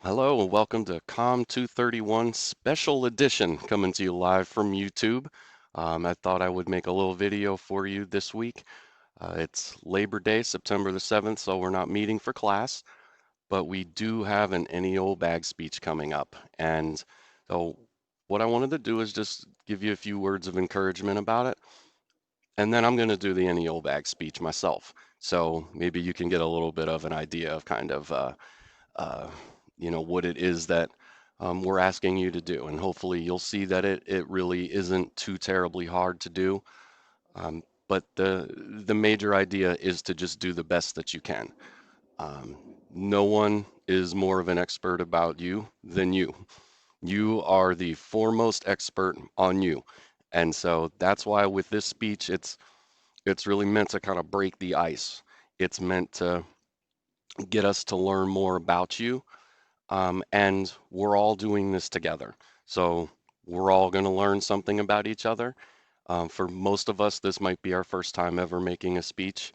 Hello and welcome to COM 231 Special Edition coming to you live from YouTube. I thought I would make a little video for you this week. It's Labor Day, September the 7th, so we're not meeting for class, but we do have an any old bag speech coming up. And so what I wanted to do is just give you a few words of encouragement about it. And then I'm going to do the any old bag speech myself. So maybe you can get a little bit of an idea of kind of uh, what it is that we're asking you to do. And hopefully you'll see that it really isn't too terribly hard to do. But the major idea is to just do the best that you can. Um, no one is more of an expert about you than you. You are the foremost expert on you. And so that's why with this speech, it's really meant to kind of break the ice. It's meant to get us to learn more about you, and we're all doing this together. So we're all going to learn something about each other. For most of us, this might be our first time ever making a speech.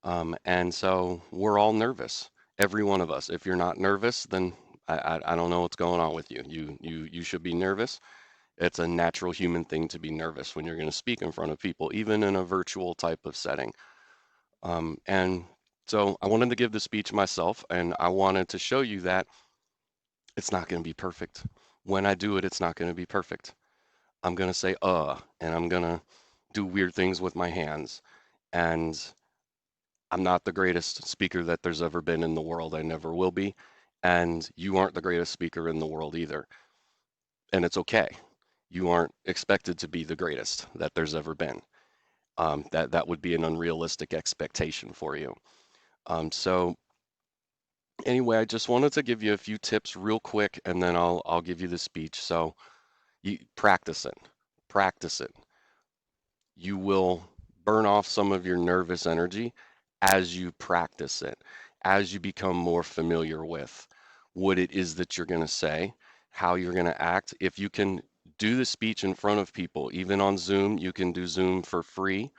And so we're all nervous, every one of us. If you're not nervous, then I don't know what's going on with you. You should be nervous. It's a natural human thing to be nervous when you're going to speak in front of people, even in a virtual type of setting. And so I wanted to give the speech myself, and I wanted to show you that it's not going to be perfect. When I do it, it's not going to be perfect. I'm going to say, and I'm going to do weird things with my hands. And I'm not the greatest speaker that there's ever been in the world. I never will be. And you aren't the greatest speaker in the world either. And it's okay. You aren't expected to be the greatest that there's ever been. That would be an unrealistic expectation for you. So anyway, I just wanted to give you a few tips real quick, and then I'll give you the speech. So you practice it. Practice it. You will burn off some of your nervous energy as you practice it, as you become more familiar with what it is that you're going to say, how you're going to act. If you can do the speech in front of people, even on Zoom, you can do Zoom for free,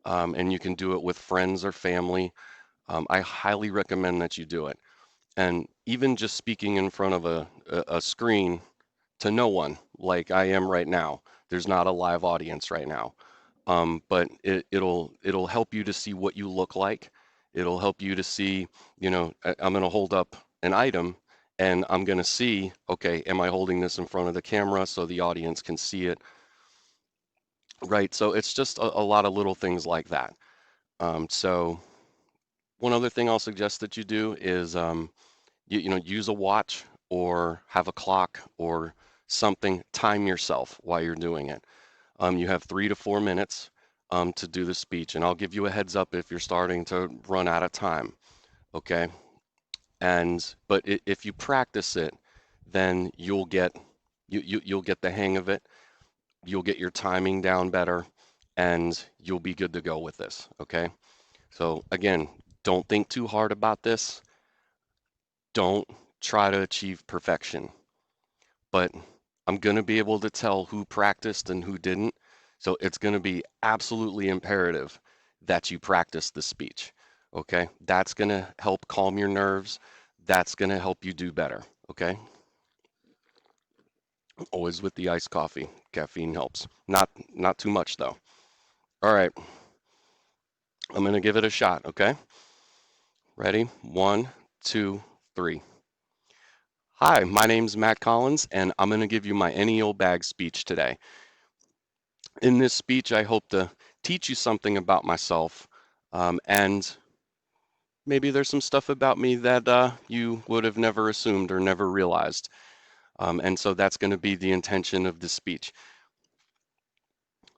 and you can do it with friends or family. I highly recommend that you do it. And even just speaking in front of a screen to no one like I am right now. There's not a live audience right now. But it'll help you to see what you look like. It'll help you to see, I'm going to hold up an item and I'm going to see, okay, am I holding this in front of the camera so the audience can see it? Right. So it's just a lot of little things like that. So one other thing I'll suggest that you do is use a watch or have a clock or something, time yourself while you're doing it. You have 3 to 4 minutes to do the speech, and I'll give you a heads up if you're starting to run out of time, okay? But if you practice it, then you'll get the hang of it. You'll get your timing down better, and you'll be good to go with this, okay? So again, don't think too hard about this. Don't try to achieve perfection. But I'm going to be able to tell who practiced and who didn't. So it's going to be absolutely imperative that you practice the speech. Okay. That's going to help calm your nerves. That's going to help you do better. Okay. Always with the iced coffee. Caffeine helps. Not too much though. All right. I'm going to give it a shot. Okay. Ready? 1, 2, 3. Hi, my name's Matt Collins, and I'm going to give you my any old bag speech today. In this speech, I hope to teach you something about myself, and maybe there's some stuff about me that you would have never assumed or never realized. And so that's going to be the intention of this speech.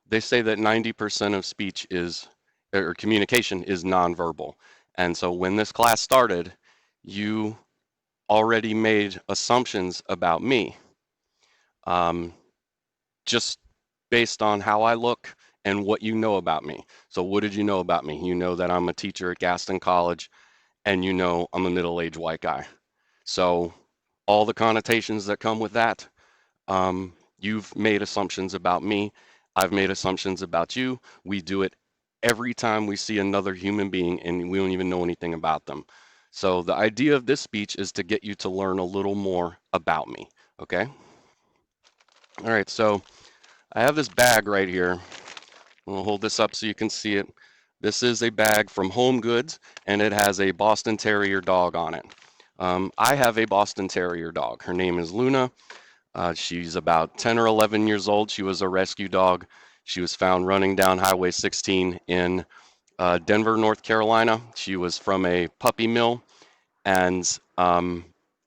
They say that 90% of speech or communication is nonverbal. And so when this class started, you already made assumptions about me, just based on how I look and what you know about me. So what did you know about me? You know that I'm a teacher at Gaston College, and you know I'm a middle-aged white guy. So all the connotations that come with that, you've made assumptions about me. I've made assumptions about you. We do it every time we see another human being and we don't even know anything about them. So the idea of this speech is to get you to learn a little more about me. Okay? All right, so I have this bag right here. I'll hold this up so you can see it. This is a bag from Home Goods, and it has a Boston Terrier dog on it. I have a Boston Terrier dog. Her name is Luna. She's about 10 or 11 years old. She was a rescue dog. She was found running down Highway 16 in Denver, North Carolina. She was from a puppy mill, and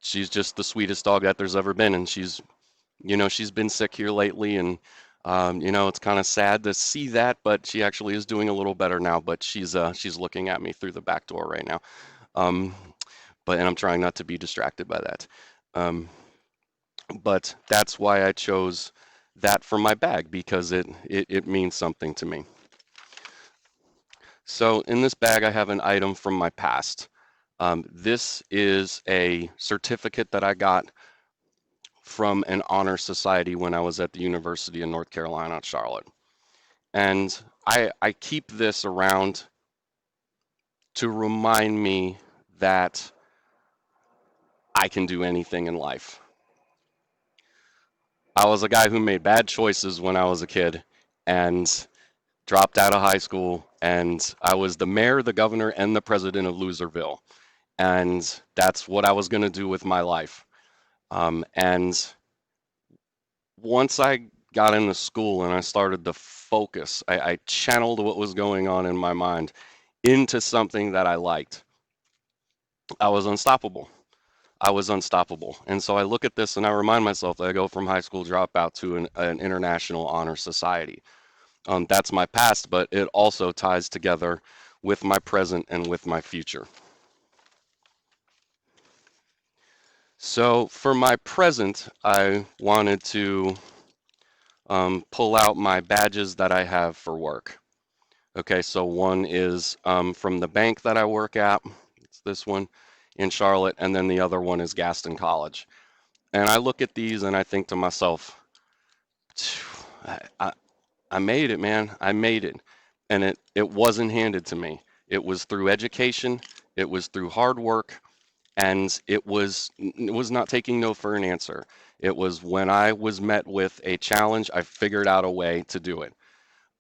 she's just the sweetest dog that there's ever been. And she's been sick here lately, and it's kind of sad to see that, but she actually is doing a little better now. But she's looking at me through the back door right now. Um, and I'm trying not to be distracted by that. Um, but that's why I chose that for my bag because it means something to me. So in this bag, I have an item from my past. This is a certificate that I got from an honor society when I was at the University of North Carolina at Charlotte. And I keep this around to remind me that I can do anything in life. I was a guy who made bad choices when I was a kid and dropped out of high school, and I was the mayor, the governor, and the president of Loserville. And that's what I was going to do with my life. And once I got into school and I started to focus, I channeled what was going on in my mind into something that I liked. I was unstoppable. I was unstoppable. And so I look at this and I remind myself that I go from high school dropout to an international honor society. That's my past, but it also ties together with my present and with my future. So for my present, I wanted to pull out my badges that I have for work. Okay, so one is from the bank that I work at. It's this one in Charlotte, and then the other one is Gaston College. And I look at these and I think to myself, I, I, I made it, man. I made it. And it wasn't handed to me. It was through education, it was through hard work, and it was not taking no for an answer. It was when I was met with a challenge, I figured out a way to do it.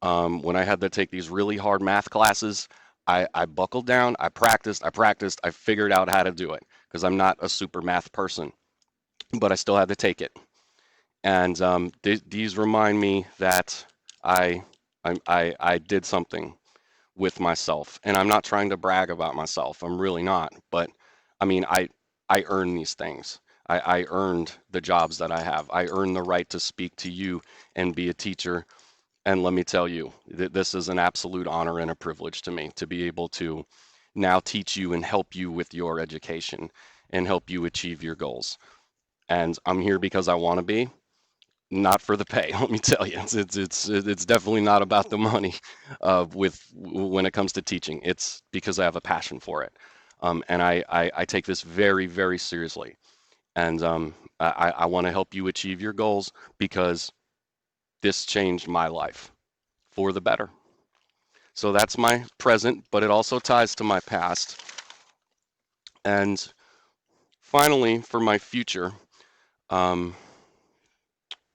When I had to take these really hard math classes, I buckled down, I figured out how to do it because I'm not a super math person, but I still had to take it. And these remind me that I, I did something with myself, and I'm not trying to brag about myself. I'm really not. But I mean, I earned these things. I earned the jobs that I have. I earned the right to speak to you and be a teacher. And let me tell you, this is an absolute honor and a privilege to me to be able to now teach you and help you with your education and help you achieve your goals. And I'm here because I want to be, not for the pay. Let me tell you, it's definitely not about the money. With when it comes to teaching, it's because I have a passion for it, and I take this very very seriously. And I want to help you achieve your goals because this changed my life for the better. So that's my present, but it also ties to my past. And finally, for my future, um,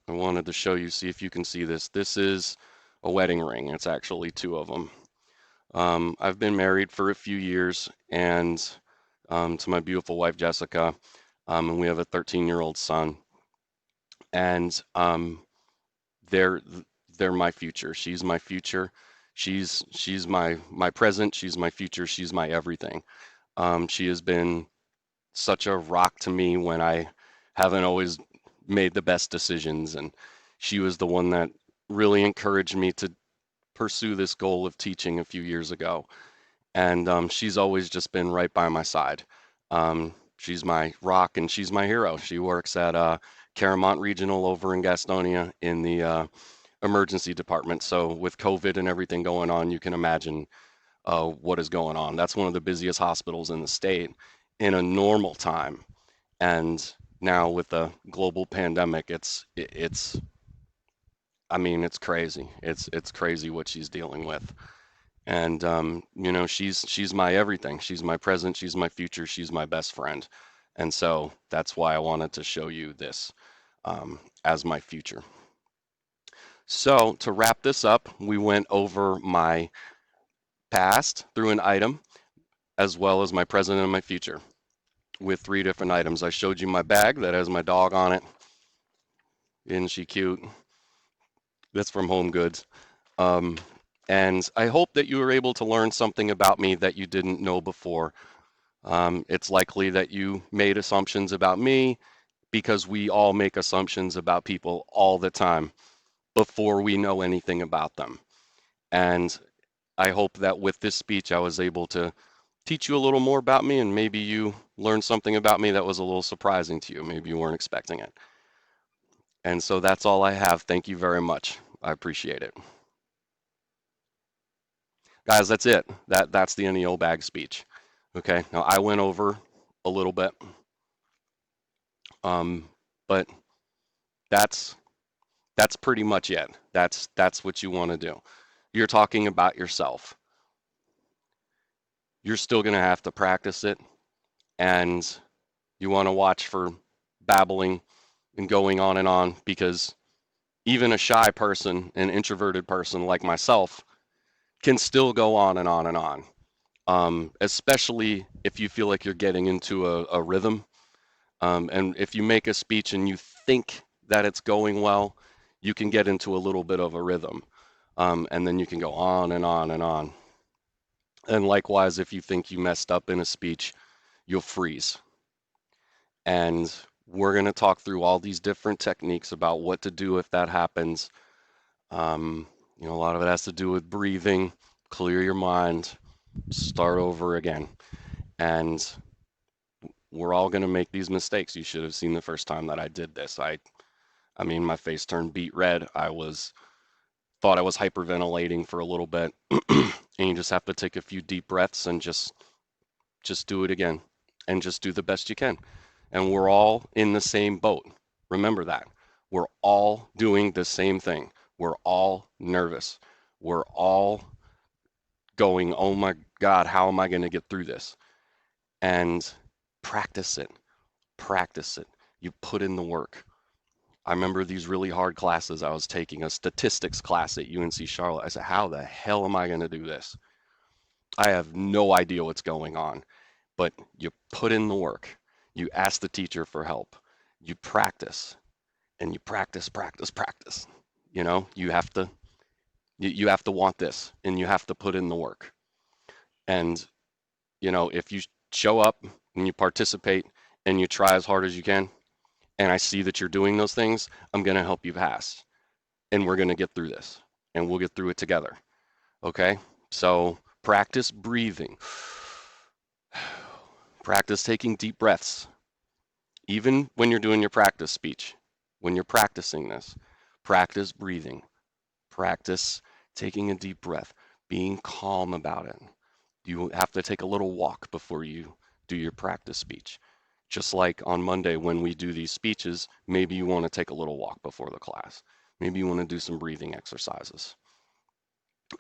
I wanted to show you, see if you can see this. This is a wedding ring. It's actually two of them. I've been married for a few years and to my beautiful wife, Jessica, and we have a 13-year-old son. And they're they're my future. She's my future. She's my present. She's my future. She's my everything. She has been such a rock to me when I haven't always made the best decisions. And she was the one that really encouraged me to pursue this goal of teaching a few years ago. And she's always just been right by my side. She's my rock and she's my hero. She works at Caramont Regional over in Gastonia in the emergency department. So with COVID and everything going on, you can imagine what is going on. That's one of the busiest hospitals in the state in a normal time. And now with the global pandemic, it's I mean, it's crazy. It's crazy what she's dealing with. And you know, she's my everything. She's my present, she's my future, she's my best friend. And so that's why I wanted to show you this as my future. So to wrap this up, we went over my past through an item as well as my present and my future with 3 different items. I showed you my bag that has my dog on it. Isn't she cute? That's from Home Goods. Um, and I hope that you were able to learn something about me that you didn't know before. It's likely that you made assumptions about me because we all make assumptions about people all the time before we know anything about them. And I hope that with this speech, I was able to teach you a little more about me, and maybe you learned something about me that was a little surprising to you. Maybe you weren't expecting it. And so that's all I have. Thank you very much. I appreciate it. Guys, that's it. That's the NEO bag speech. Okay. Now I went over a little bit, but that's pretty much it. That's what you want to do. You're talking about yourself. You're still going to have to practice it, and you want to watch for babbling and going on and on, because even a shy person, an introverted person like myself, can still go on and on and on. Especially if you feel like you're getting into a rhythm. And if you make a speech and you think that it's going well, you can get into a little bit of a rhythm. And then you can go on and on and on. And likewise, if you think you messed up in a speech, you'll freeze. And we're going to talk through all these different techniques about what to do if that happens. You know, a lot of it has to do with breathing, clear your mind, start over again. And we're all going to make these mistakes. You should have seen the first time that I did this. I mean, my face turned beet red. Thought I was hyperventilating for a little bit. And you just have to take a few deep breaths and just do it again and just do the best you can. And we're all in the same boat. Remember that. We're all doing the same thing. We're all nervous. We're all going, oh my God, how am I going to get through this? And practice it. Practice it. You put in the work. I remember these really hard classes I was taking, a statistics class at UNC Charlotte. I said, how the hell am I going to do this? I have no idea what's going on. But you put in the work. You ask the teacher for help. You practice, and you practice, practice, practice. You know, you have to want this, and you have to put in the work. And you know, if you show up and you participate and you try as hard as you can, and I see that you're doing those things, I'm going to help you pass. And we're going to get through this, and we'll get through it together. Okay? So practice breathing. Practice taking deep breaths. Even when you're doing your practice speech, when you're practicing this, practice breathing. Practice taking a deep breath, being calm about it. You have to take a little walk before you do your practice speech. Just like on Monday when we do these speeches, maybe you want to take a little walk before the class. Maybe you want to do some breathing exercises.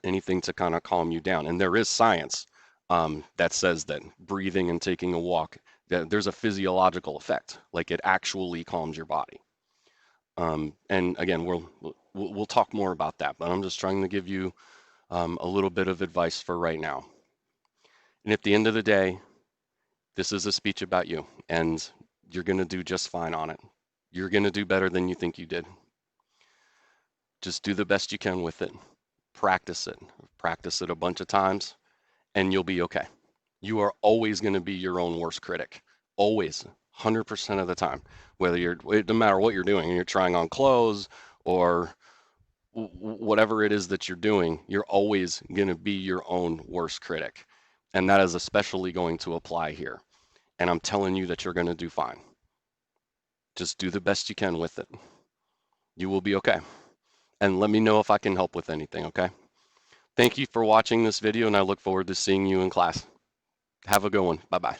Anything to kind of calm you down. And there is science that says that breathing and taking a walk, there's a physiological effect, like it actually calms your body. And again, we'll talk more about that, but I'm just trying to give you a little bit of advice for right now. And at the end of the day, this is a speech about you, and you're going to do just fine on it. You're going to do better than you think you did. Just do the best you can with it. Practice it. Practice it a bunch of times, and you'll be okay. You are always going to be your own worst critic. Always. 100% of the time. It doesn't matter what you're doing. You're trying on clothes or whatever it is that you're doing, you're always going to be your own worst critic. And that is especially going to apply here. And I'm telling you that you're going to do fine. Just do the best you can with it. You will be okay. And let me know if I can help with anything, okay? Thank you for watching this video, and I look forward to seeing you in class. Have a good one. Bye-bye.